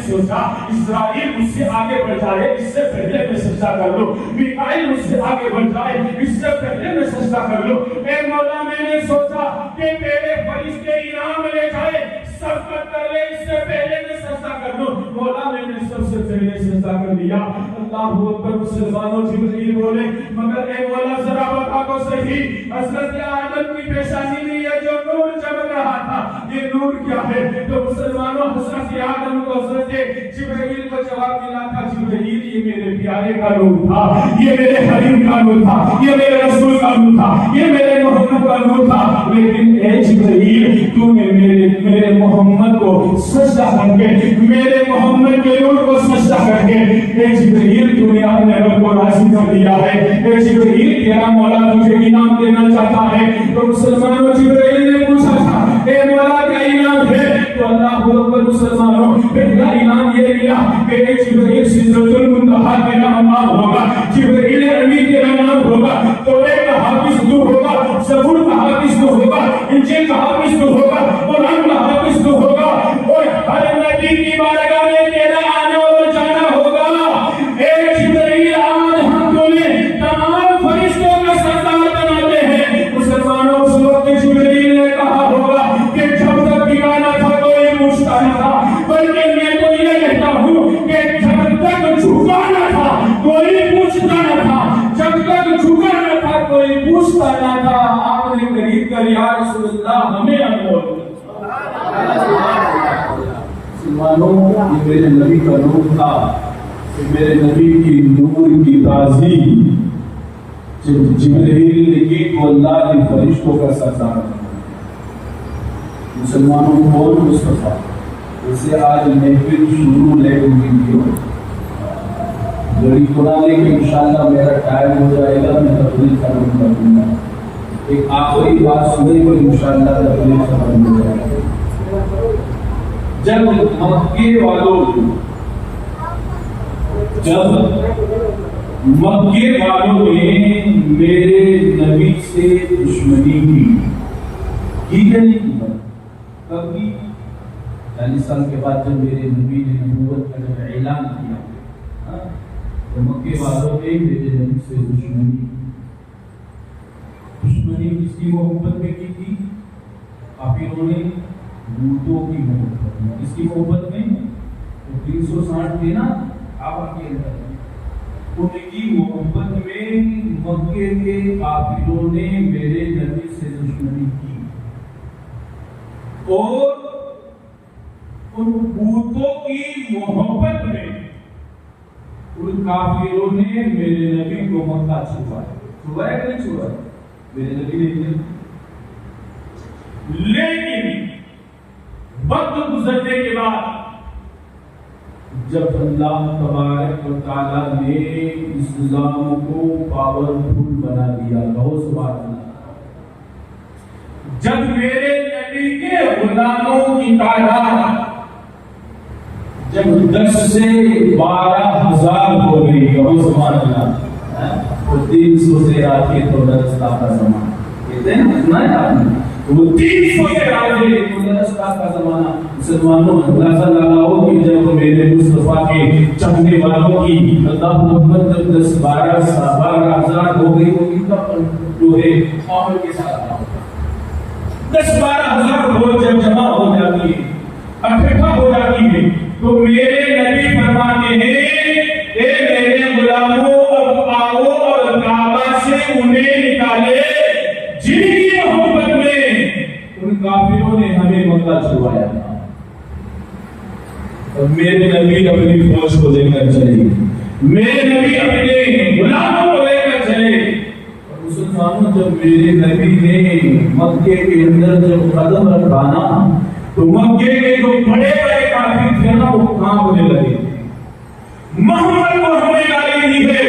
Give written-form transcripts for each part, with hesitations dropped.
سوچا اسرائیل مجھ سے آگے بڑھ جائے اس سے پہلے میں سجدہ کر لوں، میکائیل مجھ سے آگے بڑھ جائے اس سے پہلے میں سجدہ کر لوں۔ اے مولا میں نے سوچا کہ میرے فرشتے انعام لے جائے، سبقت کر لے اس سے پہلے میں سجدہ کر لوں۔ مولا میں نے سب سے پہلے سجدہ کر لیا۔ اللہ اکبر۔ مسلمانوں جبرائیل بولے مگر اے مولا ذرا بتا تو صحیح، حضرت آدم کی پیشانی میں یہ جو نور چمک رہا تھا یہ نور کیا ہے؟ تو مسلمانوں حضرت آدم کو حضرت جبرائیل کو جواب ملا تھا جبرائیل یہ میرے پیارے کا نور تھا، یہ میرے حبیب کا نور تھا، یہ میرے رسول کا نور تھا، یہ میرے محمد کا نور تھا۔ لیکن اے جبرائیل تو نے میرے محمد کو سجدہ کر کے، میرے محمد کے نور کو سجدہ کر کے اے جبرائیل تو نے اپنے رب کو راضی کر دیا ہے۔ اے جبرائیل تیرا مولا تجھے انعام دینا چاہتا ہے۔ تو مسلمانوں جبرائیل نے پوچھا تھا اے مولا کیا انعام ہے؟ تو اللہ اکبر۔ مسلمانوں پہلا انعام یہ ملا کہ اے جبرائیل سدرۃ المنتہا تیرا نام ہوگا، جبرائیل امین تیرا نام ہوگا، توریت کا حافظ تو ہوگا، زبور کا حافظ تو ہوگا، انجیل کا حافظ تو ہوگا، قرآن کا حافظ تو ہوگا، اور ہر نبی کی بارگاہ میں تیرا آنا اور جانا ہوگا۔ اے جبرائیل آج ہم تمہیں تمام فرشتوں کا سردار بناتے ہیں۔ مسلمانوں اس وقت جبرائیل نے کہا ہوگا کہ جب تک بگانا تھا کوئی پوچھتا نہ تھا، بلکہ میں تو یہ کہتا ہوں کہ جب تک جھکانا تھا کوئی پوچھتا نہ تھا، جب تک جھکانا تھا کوئی پوچھتا نہ تھا۔ آپ نے قریب کر یا رسول اللہ ہمیں انمول مسلمانوں یہ میرے نبی کا نور تھا، میرے نبی کی نور کی تازی جب جبرائیل نے کی تو اللہ کے فرشتوں کا سردار بنا۔ مسلمانوں کون مصطفیٰ؟ اسے آج محفل شروع لے ہوئی بڑی قرآن کہ انشاءاللہ میرا ٹائم ہو جائے گا میں تقریر ختم کر دوں گا۔ ایک آخری بات سنیں گے انشاءاللہ تقریر ختم ہو جائے گا۔ جب مکے والوں نے میرے نبی سے دشمنی کی کہ نہیں کب کی؟ 40 سال کے بعد جب میرے نبی نے نبوت کا جب اعلان کیا تو مکے والوں نے میرے نبی سے دشمنی کس کی محبت میں کی تھی؟ کافروں نے بتوں کی محبت میں۔ کس کی محبت میں؟ 360 تھے نا آپ کے اندر، ان کی محبت میں مکے کے کافروں نے میرے نبی سے دشمنی کی، اور ان بتوں کی محبت میں ان کافروں نے میرے نبی کو مکہ چھوڑایا کہ نہیں چھوڑایا؟ میرے نبی نے لیکن وقت گزرنے کے بعد جب اللہ تبارک و تعالیٰ نے اسلام کو پاورفل بنا دیا، بہت سبحان اللہ، جب میرے نبی کے غلاموں کی تعداد جب 10 سے 12,000 ہو گئی، بہت سبحان اللہ، تو 300 سے آگے تو درستہ کا زمانہ کہتے ہیں سنا ہے آپ نے، وہ 300 سے آگے تو درستہ کا زمانہ۔ مسلمانوں اندازہ لگاؤ کہ جب میرے مصطفیٰ کے چاہنے والوں کی اللہ محمد جب 10-12,000 ہو گئی، وہ کتنا جو ہے قوم کے ساتھ 10-12,000 لوگ جب جمع ہو جاتی ہے، اکٹھا ہو جاتی ہے، تو میرے نبی فرماتے ہیں اے میرے غلاموں اب آؤ اور کعبہ سے انہیں نکالے جن کی محبت میں ان کافروں نے ہمیں مکہ چھڑوایا تھا۔ اور میرے نبی اپنی فوج کو لے کر چلے، میرے نبی اپنے غلاموں کو لے کر چلے۔ اور مسلمانوں جب میرے نبی نے مکے کے اندر جب قدم رکھانا تو مکے کے جو بڑے بڑے کافر تھے نا وہ کانپنے لگے۔ محمد کو ہم نے گالی دی ہے،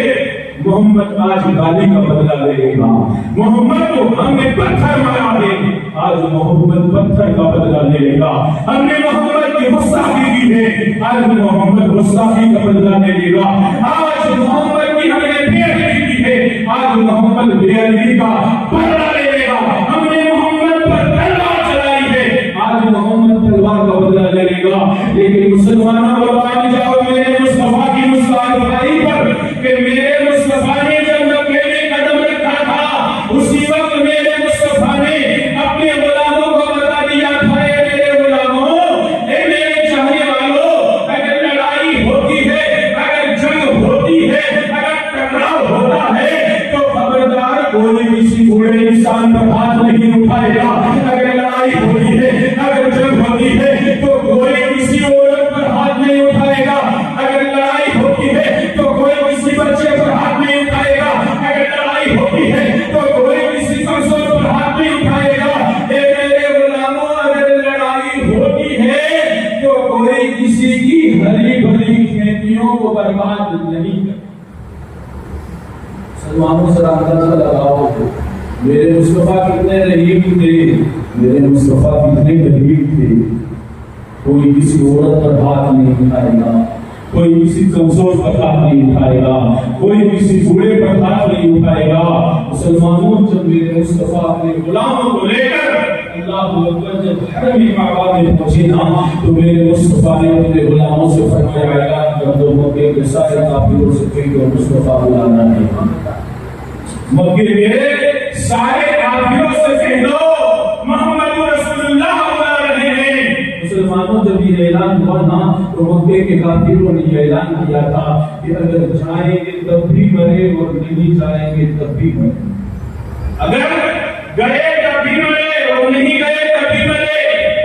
محمد آج گالی کا بدلہ لے گا۔ محمد کو ہم نے پتھر مارا ہے، آج محمد پتھر کا بدلہ لے گا۔ ہم نے محمد کی گستاخی کی ہے، آج محمد گستاخی کا بدلہ لے گا۔ آج محمد کی ہم نے بے ادبی کی ہے، آج محمد بے ادبی کا بدلہ لے گا۔ ہم نے محمد پر تلوار چلائی ہے، آج محمد تلوار کا بدلہ لے گا۔ لیکن مسلمانوں قربان جاؤ میرے مصطفیٰ کی مسکان بھائی پر کہ میرے مصطفیٰ نے جب مکے میں قدم رکھا تھا اسی وقت میرے مصطفیٰ نے اپنے غلاموں کو بتا دیا تھا اے میرے غلاموں، اے میرے چاہنے والوں، اگر لڑائی ہوتی ہے، اگر جنگ ہوتی ہے، اگر ٹکراؤ ہوتا ہے تو خبردار کوئی کسی بوڑھے انسان پر ہاتھ نہیں اٹھائے گا۔ اگر لڑائی ہوتی ہے، اگر جنگ ہوتی ہے تو کوئی کسی عورت پر ہاتھ نہیں اٹھائے گا۔ اگر لڑائی ہوتی ہے تو کوئی کسی بچے پر ہاتھ نہیں اٹھائے گا۔ اگر لڑائی ہوتی ہے تو کوئی کسی کمزور پر ہاتھ نہیں اٹھائے گا۔ اے میرے غلاموں، اگر لڑائی ہوتی ہے تو کوئی کسی کی ہری بھری کھیتیوں کو برباد نہیں کرتا۔ مسلمانوں سے اندازہ لگاؤ میرے مصطفیٰ کتنے رحیم تھے، میرے مصطفیٰ کتنے قریب تھے۔ کوئی کسی عورت پر ہاتھ نہیں اٹھائے گا، کوئی کسی کمزور پر ہاتھ نہیں اٹھائے گا، کوئی کسی بوڑھے پر ہاتھ نہیں اٹھائے گا۔ مسلمانوں جب میرے مصطفیٰ اپنے غلاموں کو لے کر اللہ اکبر جب حرم کعبہ میں پہنچے نا تو میرے مصطفیٰ نے اپنے غلاموں سے فرمایا اعلان کر دو مکے کے سارے کافروں سے کہہ دو مصطفیٰ بلانا ہے۔ مکے کے سارے کافروں سے کہہ دو محمد رسول اللہ بلا رہے ہیں۔ مسلمانوں جب یہ اعلان ہوا نا تو مکے کے کافروں نے یہ اعلان کیا تھا کہ اگر جائیں گے تب بھی مرے اور نہیں جائیں گے تب بھی مرے۔ اگر گئے تب بھی مرے اور نہیں گئے تب بھی مرے،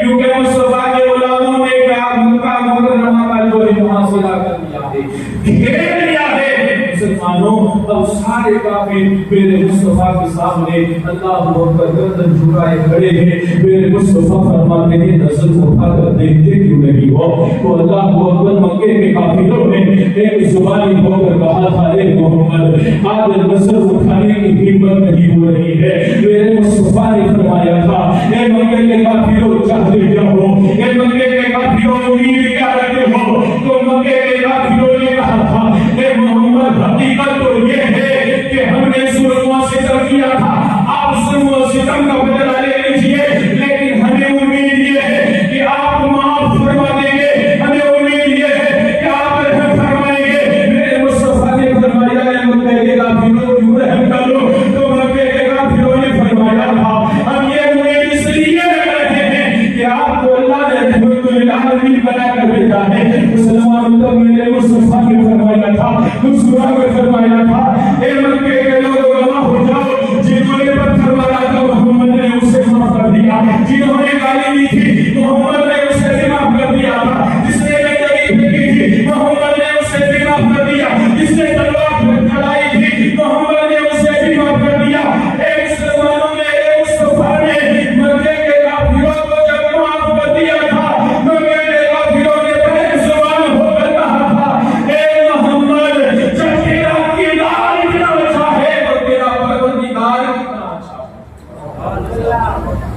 کیونکہ مصطفیٰ کے غلاموں نے مکہ مکرمہ کا جو ہے محاصرہ کر لیا ہے، گھیر لیا ہے۔ مسلمانوں اب سارے کافر میرے مصطفیٰ کے سامنے اللہ اکبر گردن جھکائے کھڑے ہیں۔ میرے مصطفیٰ فرماتے ہیں نظر اٹھا کر دیکھتے کیوں نہیں ہو؟ تو اللہ اکبر مکے کے کافروں نے ایک زبانی ہو کر کہا تھا اے محمد آج نظر اٹھانے کی ہمت نہیں ہو رہی ہے۔ میرے مصطفیٰ نے فرمایا تھا اے مکے کے کافروں چاہتے کیا ہو، اے مکے کے کافروں امید کیا رکھتے ہو؟ تو مکے کے کافروں نے کہا تھا اے محمد حقیقت تو یہ ہے کہ ہم نے ظلم و ستم کیا تھا، آپ ظلم و ستم کا بدلہ لے لیجئے، لیکن ہمیں امید یہ ہے کہ آپ معاف فرما دیں گے، ہمیں امید یہ ہے کہ آپ رحم فرمائیں گے۔ میرے مصطفیٰ نے فرمایا اے مکے کے کافروں کیوں رحم کر لو؟ تو مکے کے کافروں نے فرمایا تھا ہم یہ امید اس لیے رکھتے ہیں کہ آپ کو اللہ نے رحمت للعالمین بنا کر بھیجا ہے۔ مسلمان تو میرے مصطفیٰ نے فرمایا تھا، مسلمان نے فرمایا تھا اے مکے کے لوگوں گواہ ہو جاؤ، جنہوں نے پتھر مارا تھا محمد نے اسے معاف کر دیا، جنہوں نے گالی دی تھی محمد نے اسے بھی معاف کر دیا تھا، جس نے گندگی پھینکی تھی محمد نے اسے بھی معاف کر دیا، جس نے تلوار چلائی تھی محمد نے اسے بھی معاف کر دیا۔ اے مسلمانوں میرے مصطفیٰ نے مکے کے کافروں کو جب معاف کر دیا تھا، مکے کے کافروں نے بے زبان ہو کر کہا تھا اے محمد جب تیرا کردار اتنا اچھا ہے تو تیرا پروردگار کتنا اچھا ہے۔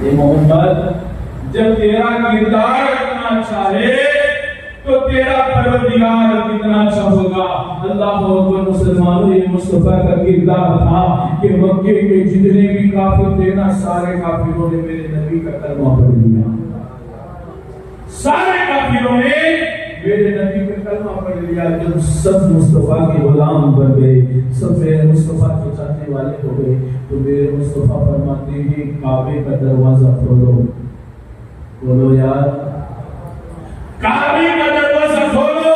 اے محمد جب تیرا کردار اتنا اچھا ہے تو تیرا پروردگار کتنا اچھا ہوگا۔ اللہ اکبر۔ مسلمانوں یہ مصطفیٰ کا کردار تھا کہ مکے کے جتنے بھی کافر تھے نا سارے کافروں نے میرے نبی کا کلمہ پڑھ لیا، سارے کافروں نے میرے نبی کا کلمہ پڑھ لیا۔ جب سب مصطفیٰ کے غلام بن گئے، سب میرے مصطفیٰ کے چاہنے والے ہو گئے تو میرے مصطفیٰ فرماتے ہیں کعبے کا دروازہ کھولو، بولو یار کعبے کا دروازہ کھولو۔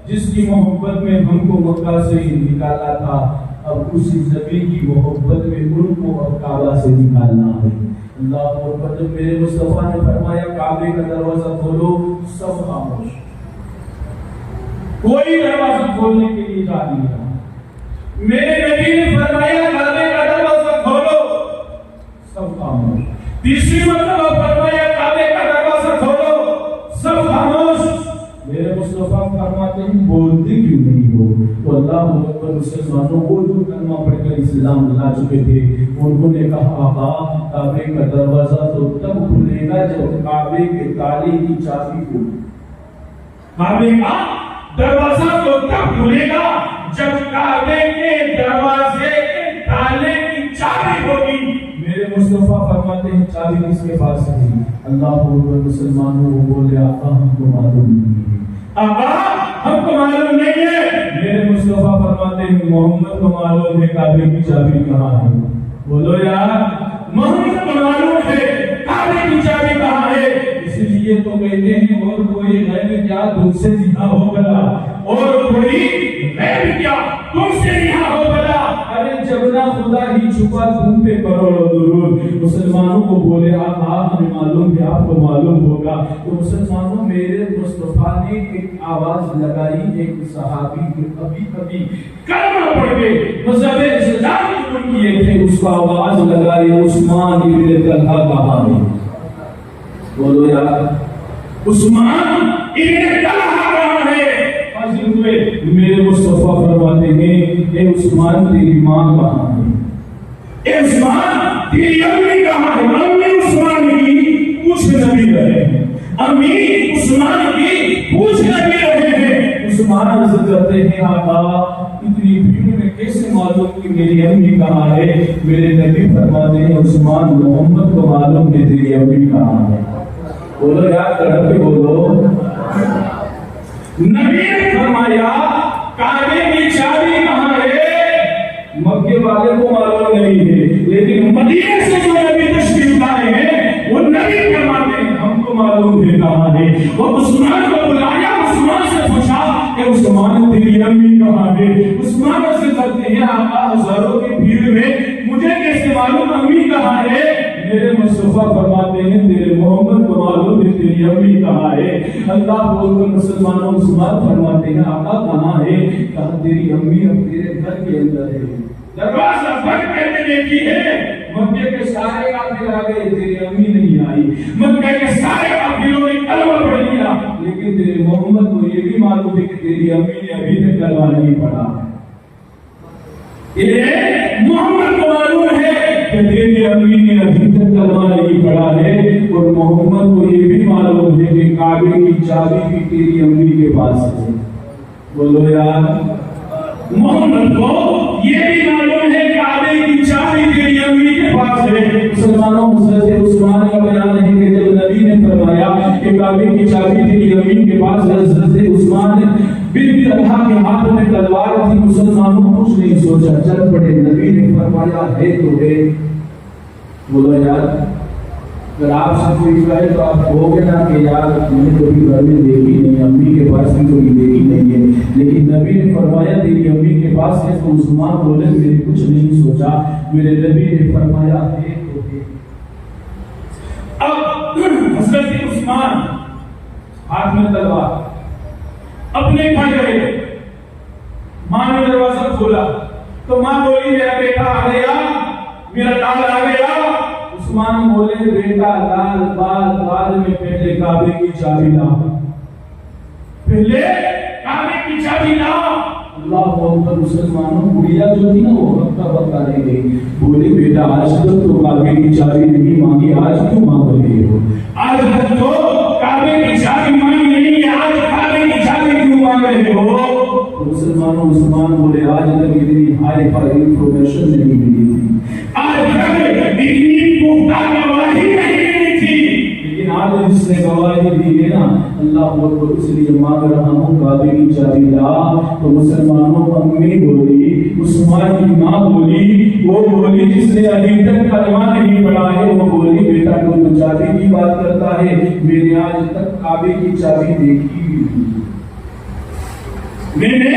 جس کی محبت میں ہم کو مکہ سے نکالا تھا اب اسی نبی کی محبت میں ان کو اب کعبہ سے نکالنا ہے۔ اللہ اکبر۔ جب میرے مصطفیٰ نے فرمایا کعبے کا دروازہ کھولو سب خاموش، کوئی دروازہ کھولنے کے لیے جا نہیں رہا۔ میرے نبی نے فرمایا کعبے کا دروازہ کھولو سب خاموش۔ تیسری مرتبہ فرمایا کعبے کا دروازہ کھولو سب خاموش۔ میرے مصطفیٰ فرماتے ہیں بولتے کیوں نہیں ہو؟ تو اللہ اکبر۔ مسلمانوں کو جو کلمہ پڑھ کر اسلام لا چکے تھے انہوں نے کہا آقا کعبے کا دروازہ تو تب کھلے گا جب کعبے کے تالے کی چابی ہو۔ کعبے کا دروازہ تو تب کھلے گا جب کعبے کے دروازے کے تالے کی چابی ہوگی۔ میرے مصطفیٰ فرماتے ہیں چابی کس کے پاس ہے؟ اللہ اکبر، مسلمانوں کو بولے آقا ہم کو معلوم نہیں ہے، آقا ہم کو معلوم نہیں ہے۔ میرے مصطفیٰ فرماتے ہیں محمد کو معلوم ہے کعبے کی چابی کہاں ہے۔ بولو یار، محمد کو معلوم ہے کعبے کی چابی کہاں ہے۔ اس لیے تو کہتے ہیں اور کوئی غیب کیا تم سے رہا ہو بلا، اور کوئی غیب کیا تم سے رہا ہو بلا۔ ارے جب نہ خدا ہی چھپا تم پہ کروڑوں درود۔ مسلمانوں کو بولے آقا ہمیں معلوم ہے آپ کو معلوم ہوگا۔ تو مسلمانوں میرے مصطفیٰ نے ایک آواز لگائی، ایک صحابی جو کبھی کبھی کلمہ پڑھ کے مذہب اسلام قبول کیے تھے، اس کا آواز لگائی عثمان ابن طلحہ کہاں ہے؟ بولو یار، عثمان ابن طلحہ کہاں ہے؟ حاضر ہوئے، میرے مصطفیٰ فرماتے ہیں اے عثمان تیری ماں کہاں ہے؟ اے عثمان تیری امی کہاں ہے؟ امی عثمان کی پوچھ نبی رہے ہیں، امی عثمان کی پوچھ نبی رہے ہیں۔ عثمان عرض کرتے ہیں آقا اتنی بھیڑ میں کیسے معلوم کہ میری امی کہاں ہے؟ میرے نبی فرماتے ہیں عثمان محمد کو معلوم ہے تیری امی کہاں ہے۔ بولو یار، کڑک کے بولو۔ نبی نے فرمایا کعبے کی چابی کہاں ہے؟ مکے والے کو معلوم نہیں ہے، لیکن مدینے سے جو نبی تشریف لائے ہیں وہ نبی فرماتے ہیں ہم کو معلوم ہے کہاں ہے۔ وہ عثمان کو بلایا، عثمان سے پوچھا کہ عثمان تیری امی کہاں ہے؟ عثمان سے کرتے ہیں آقا ہزاروں کی بھیڑ میں مجھے کیسے معلوم امی کہاں ہے؟ میرے مصطفیٰ فرماتے ہیں تیرے محمد کو معلوم ہے تیری امی کہاں ہے۔ اللہ بول کر مسلمانوں عثمان فرماتے ہیں آقا کہاں ہے؟ کہا تیری امی اب تیرے گھر کے اندر ہے، دروازہ بند کر کے دیکھی ہے۔ مکے کے سارے کافر آ گئے، تیری امی نہیں آئی۔ مکے کے سارے کافروں نے کلمہ پڑھ لیا، لیکن تیرے محمد کو یہ بھی معلوم ہے کہ تیری امی نے ابھی تک کلمہ نہیں پڑھا۔ یہ محمد کو معلوم ہے کہ تیری امی نے ابھی تک کلمہ نہیں پڑھا ہے، اور محمد کو یہ بھی معلوم ہے کہ کعبے کی چابی بھی تیری امی کے پاس ہے۔ بولو یار، محمد کو یہ بھی معلوم ہے کہ کعبے کی چابی تیری امی کے پاس ہے۔ مسلمانوں حضرت عثمان کا بیان ہے کہ جب نبی نے فرمایا کہ کعبے کی چابی تیری امی کے پاس ہے، حضرت عثمان بن طلحہ کے ہاتھ میں تلوار تھی۔ مسلمانوں کچھ نہیں سوچا، چل پڑے۔ نبی نے فرمایا ہے تو ہے۔ بولو یار، اگر آپ سے کوئی کہے تو آپ کہو گے نا کہ یار میں نے کبھی گھر میں دیکھی نہیں، امی کے پاس بھی کبھی دیکھی نہیں ہے، لیکن نبی نے فرمایا تیری امی کے پاس ہے، تو عثمان بولے میں نے کچھ نہیں سوچا، میرے نبی نے فرمایا ہے تو ہے۔ اب حضرت عثمان ہاتھ میں تلوار اپنے گھر گئے، ماں نے دروازہ کھولا تو ماں بولی میرا بیٹا آ گیا، میرا لال آ گیا۔ عثمان بولے بیٹا لال بعد میں، پہلے کعبے کی چابی لا، پہلے کعبے کی چابی لا۔ اللہ اکبر۔ مسلمانوں گڑیا جو تھی نا وہ وقت وقت آ گئی، بولے بیٹا آج تک تو کعبے کی چابی نہیں مانگی، آج کیوں مانگ رہے ہو؟ آج تک تو کعبے کی چابی مانگی نہیں ہے، آج کعبے کی چابی کیوں مانگ رہے ہو؟ مسلمانوں عثمان بولے آج تک اتنی ہائی فائی انفارمیشن نہیں ملی تھی، آج تک اتنی پختہ گواہی نہیں ملی تھی، لیکن آج جس نے گواہی دی ہے نا اللہ اکبر، اس لیے مانگ رہا ہوں کعبے کی چابی لا۔ تو مسلمانوں امی بولی، عثمان کی ماں بولی، وہ بولی جس نے ابھی تک کلمہ نہیں پڑھا ہے، وہ بولی بیٹا تو چابی کی بات کرتا ہے، میں نے آج تک کعبے کی چابی دیکھی بھی نہیں، میں نے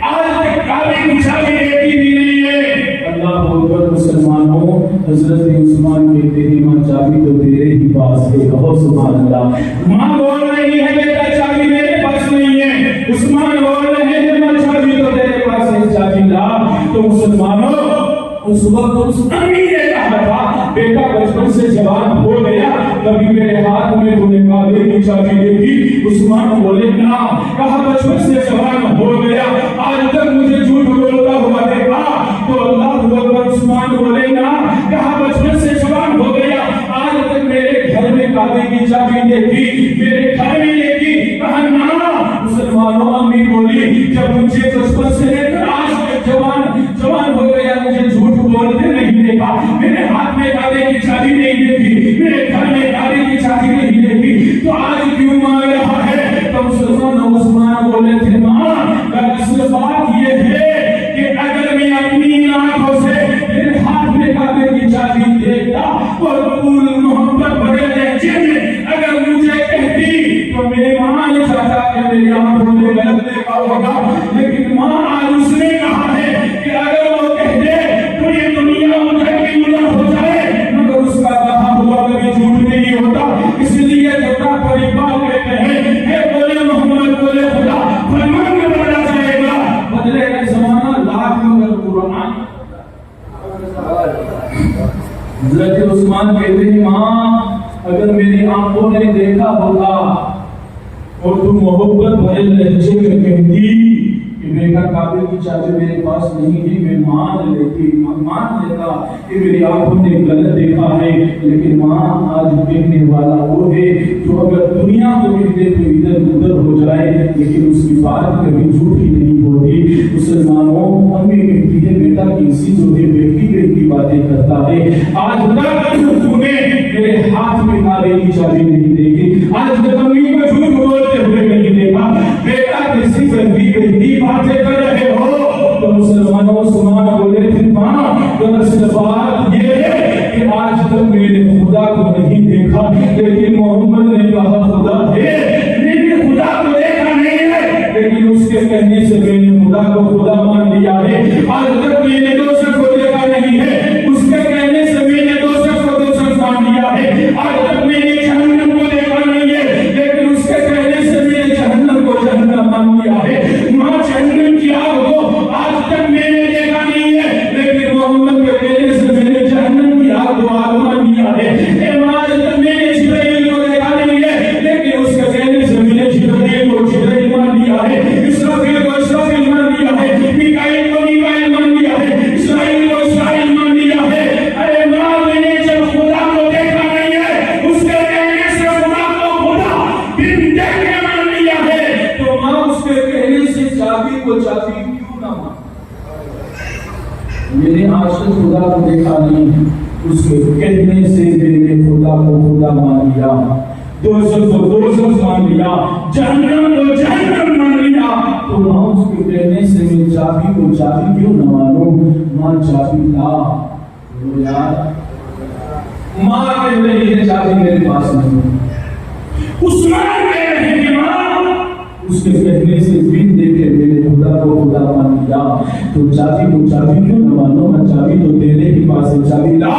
آج تک کعبے کی چابی دیکھی بھی نہیں ہے۔ اللہ اکبر۔ مسلمانوں حضرت عثمان کہتے ہیں ماں چابی تو تیرے ہی پاس ہے، کہو سبحان اللہ۔ ماں بول رہی ہے بیٹا چابی میرے پاس نہیں ہے، عثمان بول رہے ہیں ماں چابی تو تیرے پاس ہے، چابی لا۔ تو مسلمانوں اس وقت اس امی نے کہا تھا بیٹا بچپن سے جوان ہو گیا، کبھی میرے ہاتھ میں تو نے کعبے کی چابی دیکھی؟ عثمان بولے نا، کہا بچپن سے جوان ہو گیا، آج تک مجھے جھوٹ بولتا ہوا دیکھا؟ تو اللہ اکبر۔ عثمان بولے نا، کہا بچپن سے جوان ہو گیا، آج تک میرے گھر میں کعبے کی چابی دیکھی، میرے گھر میں دیکھی؟ کہا نا۔ مسلمانوں امی بولی جب مجھے بچپن سے لے کر آج تک جوان ہو گیا مجھے جھوٹ بولتے نہیں دیکھا، میرے ہاتھ میں کعبے کی بولے تھے ماں دراصل بات یہ ہے کہ اگر میں اپنی آنکھوں سے میرے ہاتھ میں کعبے کی چابی دیکھتا اور رسول محبت بڑے لہجے میں اگر مجھے کہتی تو میری ماں نے چاہتا کہ میری آنکھوں نے غلط دیکھا ہوگا، لیکن ماں آج اس نے کہا ہے کہ اگر وہ کہہ دے تو یہ دنیا ادھر کی ادھر ہو جائے مگر اس کا کہا ہوا کبھی جھوٹ نہیں ہوتا، اس لیے جو پریوار کہتے ہیں اے بولے محمد بولے خدا فرمان میں بدلا جائے گا، بدلے گا زمانہ لاکھ مگر قرآن۔ حضرت عثمان کہتے ہیں ماں اگر میری آنکھوں نے دیکھا ہوتا اور تم محبت بھرے لہجے میں کہتی کہ بیٹا کعبے کی چابی میرے پاس نہیں ہے، میں مان لیتا کہ میری آنکھوں نے غلط دیکھا ہے، لیکن ماں آج کہنے والا وہ ہے جو اگر دنیا کو کہتے تو ادھر ادھر ہو جائے لیکن اس کی بات کبھی جھوٹی نہیں ہوتی۔ مسلمانوں امی کہتی ہے بیٹا کسی جو ہے بیٹی باتیں کرتا ہے، آج تک تم نے میرے ہاتھ میں کعبے کی چابی نہیں دیکھی، آج تک امی کو جھوٹ بولتے ہوئے نہیں دیکھا، بیٹا کسی بیٹی باتیں کر رہے ہو تو مسلمانوں سمان بولے تھے ماں دراصل بات یہ ہے کہ آج تک میں نے خدا کو نہیں دیکھا، لیکن محمد نے کہا خدا ہے، میں نے خدا کو دیکھا نہیں ہے لیکن اس کے کہنے سے میں نے خدا کو خدا مان لیا ہے، آج تک میں نے دوسرے کو دیکھا نہیں ہے اس کے کہنے سے میں نے دوسرے کو دوسرا مان لیا ہے، آج تک میں نے جہنم کو دیکھا نہیں ہے لیکن اس کے کہنے سے میں نے جہنم کو جہنم مان لیا ہے، ماں جہنم کی آگ کو آج تک میں نے دیکھا نہیں ہے لیکن محمد کے کہنے سے میں نے جہنم کی آگ کو آگ مان لیا ہے، اے ماں آج تک میں نے جبرائیل کو دیکھا نہیں ہے لیکن اس کے کہنے سے میں نے جبرائیل کو جبرائیل مان لیا ہے، اسرافیل کو اسرافیل مان لیا ہے، میکائیل کو میکائیل مان لیا ہے، اسرائیل کو اسرائیل مان لیا ہے، ارے ماں میں نے جب خدا کو دیکھا نہیں ہے اس کے کہنے سے خدا کو خدا بن دیکھ کے مان لیا ہے، تو ماں اس کے کہنے سے چابی کو چابی کیوں نہ مان؟ میں نے آج تک خدا کو دیکھا نہیں، اس کے کہنے سے میں نے خدا کو خدا مان لیا، دوزخ کو دوزخ مان لیا، جہنم کو جہنم مان لیا، تو ماں اس کے کہنے سے میں چابی کو چابی کیوں نہ مانوں؟ ماں چابی لا وہ یار، ماں کہہ رہی ہے چابی میرے پاس نہیں، عثمان کہہ رہے ہیں ماں اس کے کہنے سے بن دے کے میں نے خدا کو خدا مان لیا، تو چابی کو چابی کیوں نہ مانو؟ میں چابی تو تیرے ہی پاس ہے، چابی لا۔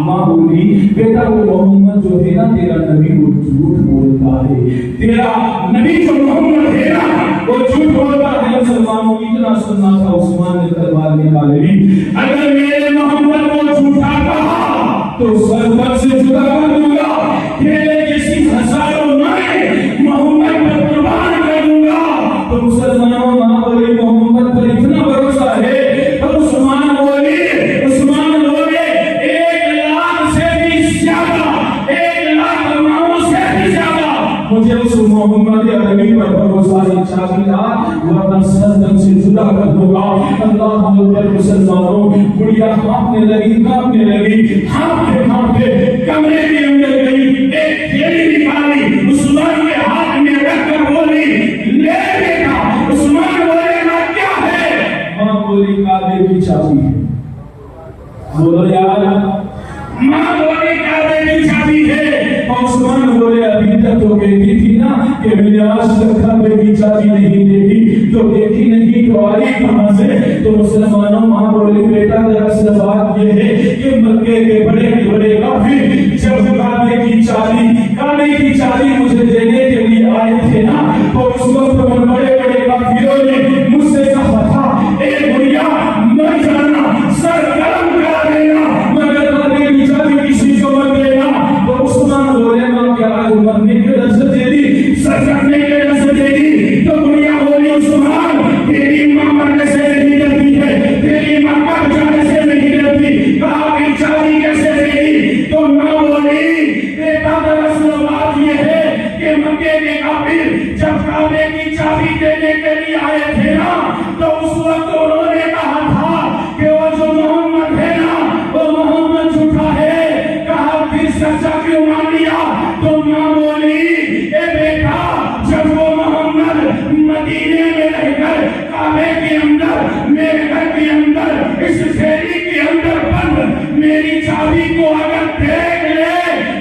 ماں بولی بیٹا وہ محمد جو ہے نا تیرا نبی وہ جھوٹ بولتا ہے، تیرا نبی جو محمد ہے نا وہ جھوٹ بولتا ہے۔ مسلمانوں اتنا سننا تھا عثمان نے تلوار نکال لی، اگر میرے محمد کو جھوٹا کہا تو سر پر سے جدا کر دوں گا، تیرے جیسی ہزاروں میں محمد پر قربان کر دوں گا۔ تو مسلمانوں ماں بولی محمد پر اتنا بھروسہ ہے، تو عثمان بولی مجھے اس محمد عربی پر بھروسہ چابی لا ورنہ سردن سے جدا کر دوں گا۔ اللہ اکبر۔ مسلمانوں گڑیا کانپنے لگی ہانپتے کمرے کے اندر گئی، ایک تھیلی نکالی عثمان کے ہاتھ میں رکھ کر بولی لے بیٹا۔ عثمان بولے نا کیا ہے؟ ماں بولی کعبے کی چابی ہے۔ بولو یار، ماں بولی کعبے کی چابی ہے۔ عثمان بولے ابھی تک تو کہتی تھی نا کہ میں نے آج تک کعبے کی چابی نہیں دیکھی، تو دیکھی نہیں تو آئی کہاں سے؟ تو مسلمانوں ماں بولی بیٹا دراصل بات یہ ہے کہ مکے کے بڑے بڑے کافر جب کعبے کی چابی مجھے دینے کے لیے آئے تھے نا، تو اس وقت بڑے بڑے کافروں نے مجھ سے کہا تھا اے بھیا مر جانا، سر قلم کرا دینا، مگر کعبے کی چابی کسی کو مت دینا۔ تو عثمان بولے ماں کیا آج مرنے کے نظر دے دی، سر کٹنے کے نظر دے دی؟ تو دنیا بولی عثمان تیری ماں مرنے سے نہیں ڈرتی ہے، تیری ماں مر جانے سے نہیں ڈرتی، کعبے کی چابی کیسے دے دی؟ تو ماں بولی بیٹا دراصل بات یہ ہے کہ مکے کے کافر جب کعبے کی چابی دینے کے لیے آئے تھے نا، تو اس وقت انہوں نے کہا تھا کہ وہ جو محمد ہے نا وہ محمد جھوٹا ہے، کہا پھر سچا کیوں مان لیا؟ تو ماں بولی اے بیٹا جب وہ محمد مدینے میں رہ کر کعبے کے اندر میرے گھر کے اندر اس شیری کے اندر بند میری چابی کو اگر دیکھ لے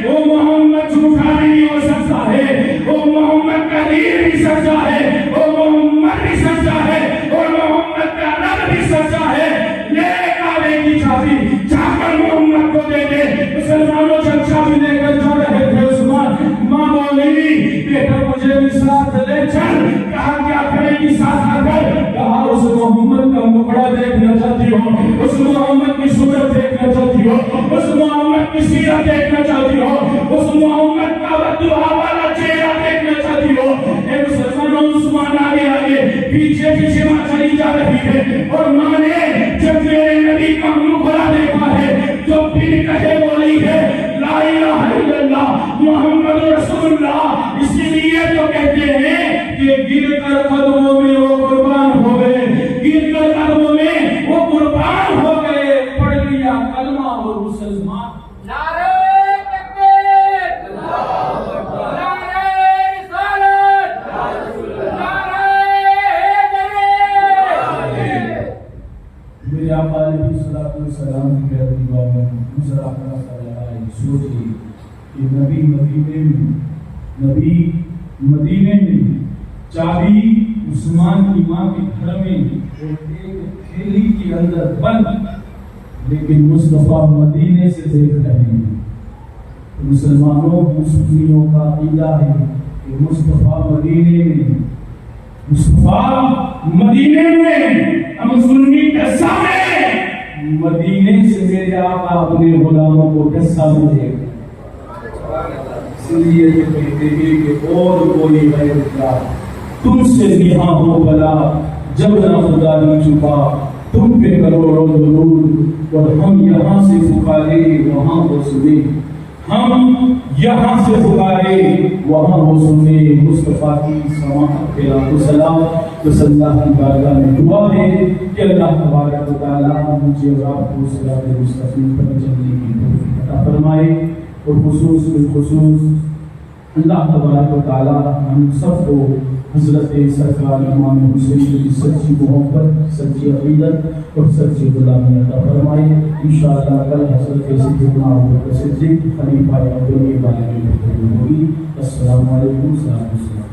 وہ محمد جھوٹا نہیں ہو سکتا ہے، وہ محمد کا دین بھی سچا ہے، وہ محمد بھی سچا ہے اور محمد کا رب بھی سچا ہے۔ لے کعبے کی چابی جا کر محمد کو دے دے۔ مسلمانوں جب چابی لے کر جا رہے تھے عثمان، ماں بولی بیٹا مجھے بھی ساتھ لے چل۔ کہا کیا کرے گی ساتھ آ کر؟ کہا اس محمد کا مکڑا دیکھنا چاہتی ہو، اس محمد کی صورت دیکھنا چاہتی ہو، اس محمد کی سیرت دیکھنا چاہتی ہو، اس محمد کا بددعا والا چہرہ دیکھنا چاہتی ہو۔ اے مسلمانوں عثمان آگے آگے پیچھے پیچھے ماں چلی جا رہی ہے اور ماں نے جب میرے نبی کا مکڑا دیکھا ہے جو پھر کہے بولی ہے لا الہ الا اللہ محمد رسول اللہ۔ اسی لیے تو کہتے ہیں کہ گر کر قدموں میں وہ قربان ہو گئے، گر کر قدموں میں وہ قربان ہو گئے، پڑھ لیا کلمہ اور مسلمان۔ نعرہ تکبیر، اللہ اکبر، نعرہ رسالت، نعرہ حیدری۔ میرے آقا علیہ الصلوۃ والسلام کی پیاری بات میں ذرا اپنا سوال سوچیے کہ نبی مدینے میں چابی عثمان کی ماں کے گھر میں اور ایک تھیلی کے اندر بند، لیکن مصطفیٰ مدینے سے دیکھ رہے ہیں۔ مسلمانوں مسلموں کا عقیدہ ہے کہ مصطفیٰ مدینے میں، مصطفیٰ مدینے میں، ہم سنی قصہ میں مدینے سے میرے آقا اپنے غلاموں کو قصہ میں دیکھ، اس لیے یہ کہتے ہیں کہ اور کوئی غیر اللہ تم سے نہاں ہو بلا، جب نہ خدا نے چھپا تم پہ کروڑوں درود، اور ہم یہاں سے پکارے وہاں وہ سنے، ہم یہاں سے پکارے وہاں وہ سنے۔ مصطفیٰ کی سماحت کے لاکھوں سلام۔ بس اللہ کی بارگاہ میں دعا ہے کہ اللہ تبارک و تعالیٰ مجھے اور آپ کو صراط مستقیم پر چلنے کی توفیق عطا فرمائے، اور بالخصوص اللہ تبارک و تعالیٰ ہم سب کو حضرت سرکار امام حسین کی سچی محبت، سچی عقیدت اور سچی غلامی عطا فرمائے۔ انشاءاللہ کل حضرت سیدنا ابوبکر صدیق خلیفہ اول کے بارے میں گفتگو ہوگی۔ السلام علیکم، السلام علیکم۔